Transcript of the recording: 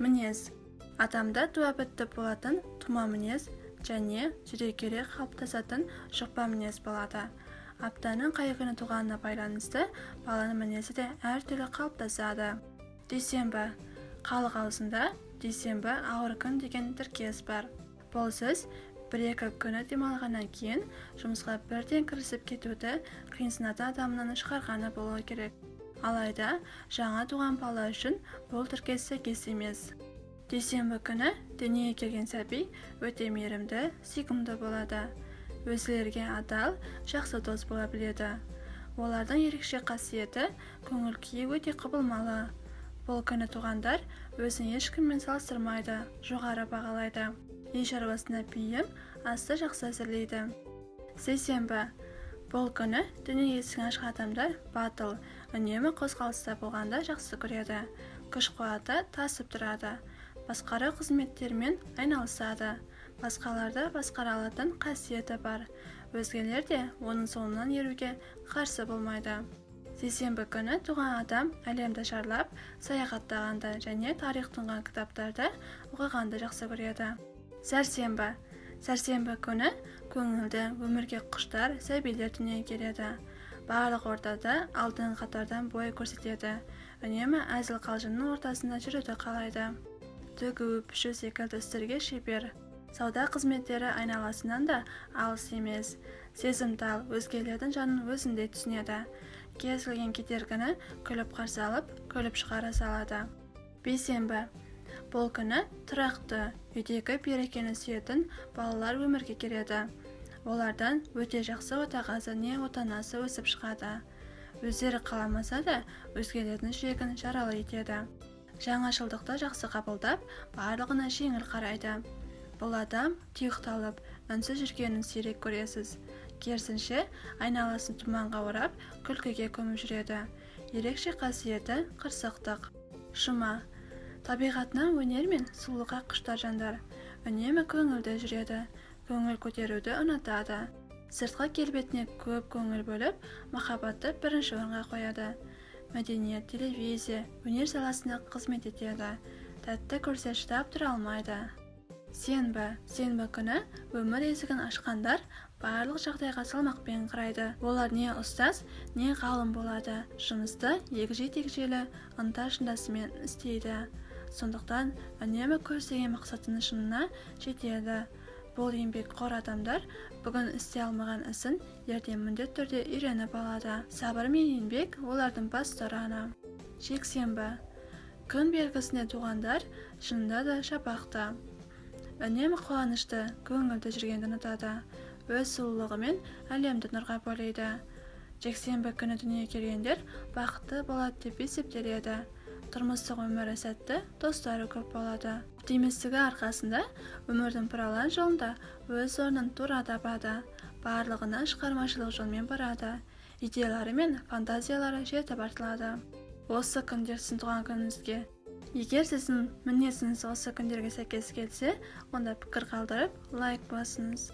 Мінез. Адамда туа бітті болатын тума мінез және жүрекере қалыптасатын жұқпа мінез болады. Аптаның қай күні туғанына байланысты баланың мінезі де әртүрлі қалыптасады. Дүйсенбі. Халық аузында дүйсенбі ауыр күн деген тіркес бар. Бұл сөз бір-екі күні демалғаннан кейін жұмысқа бірден кірісіп кетуді қиынсынатын адамның шығарғаны болуы керек. Алайда жаңа туған бала үшін бұл тіркес сәйкес емес. Дүйсенбі күні дүниеге келген сәби өте мейірімді, сүйкімді болады. Өзгелерге адал, жақсы дос бола біледі. Олардың ерекше қасиеті көңіл күйі өте құбылмалы. Бұл күні туғандар өзін ешкіммен салыстырмайды, жоғары бағалайды. Үй шаруасына бейім, асты жақсы әзірлейді. Сейсенбі. Бұл күні дүние есігін ашқан адамдар батыл, үнемі қозғалыста болғанда жақсы көреді. Күш-қуаты тасып тұрады. Басқара қызметтермен айналысады. Басқаларды басқара алатын қасиеті бар. Өзгелер де оның соңынан еруге қарсы болмайды. Сейсенбі күні туған адам әлемді шарлап, саяхаттағанды және тарих тұнған кітаптарды оқығанды жақсы көреді. Сәрсенбі. Сәрсенбі күні көңілді, өмірге құштар сәбилер дүниеге келеді. Барлық ортада алдыңғы қатардан бой көрсетеді. Үнемі әзіл-қалжыңның ортасында жүруді қалайды. Төгу, пішу секілді істерге шебер. Сауда қызметтері айналасынан да алыс емес. Сезімтал, өзгелердің жанын өзіндей түсінеді. Кез келген кедергіні күліп қарсы алып, күліп шығара салады. Бейсенбі. Бұл күні тұрақты, үйдегі берекені сүйетін балалар өмірге келеді. Олардан өте жақсы отағасы не отанасы өсіп шығады. Өздері қаламаса да өзгелердің жүрегін жаралы етеді. Жаңашылдықты жақсы қабылдап, барлығына жеңіл қарайды. Бұл адам тұйықталып, үнсіз жүргенін сирек көресіз. Керісінше, айналасын тұманға орап, күлкіге көміп жүреді. Ерекше қасиеті қырсықтық. Жұма. Табиғатынан өнер мен сұлулыққа құштар жандар. Үнемі көңілді жүреді. Көңіл көтеруді ұнатады. Сыртқы келбетіне көп көңіл бөліп, махаббатты бірінші орынға қояды. Мәдениет, телевизия, өнер саласында қызмет етеді. Тәтті көрсе шыдап тұра алмайды. Сенбі. Сенбі күні өмір есігін ашқандар барлық жағдайға салмақпен қарайды. Олар не ұстаз, не ғалым болады. Жұмысты егжей-тегжейлі ынта шындасымен істейді. Сондықтан үнемі көздеген мақсатының шыңына жетеді. Бұл еңбекқор адамдар бүгін істей алмаған ісін ертең міндетті түрде үйреніп алады. Сабыр мен еңбек олардың басты ұраны. Жексенбі. Күн белгісінде туғандар шынында да шапақты. Үнемі қуанышты, көңілді жүргенді ұнатады. Өз сұлулығымен әлемді нұрға бөлейді. Жексенбі күні дүниеге келгендер бақытты болады деп есептеледі. Тұрмыстық өмірі сәтті, достары көп болады. Оптимистігі арқасында өмірдің бұралған жолында өз орнын тура табады. Барлығына шығармашылық жолмен барады. Идеялары мен фантазиялары жетіп артылады. Осы күндер сіздің туған күніңізге. Егер сіздің мінезіңіз осы күндерге сәйкес келсе, онда пікір қалдырып, лайк басыңыз.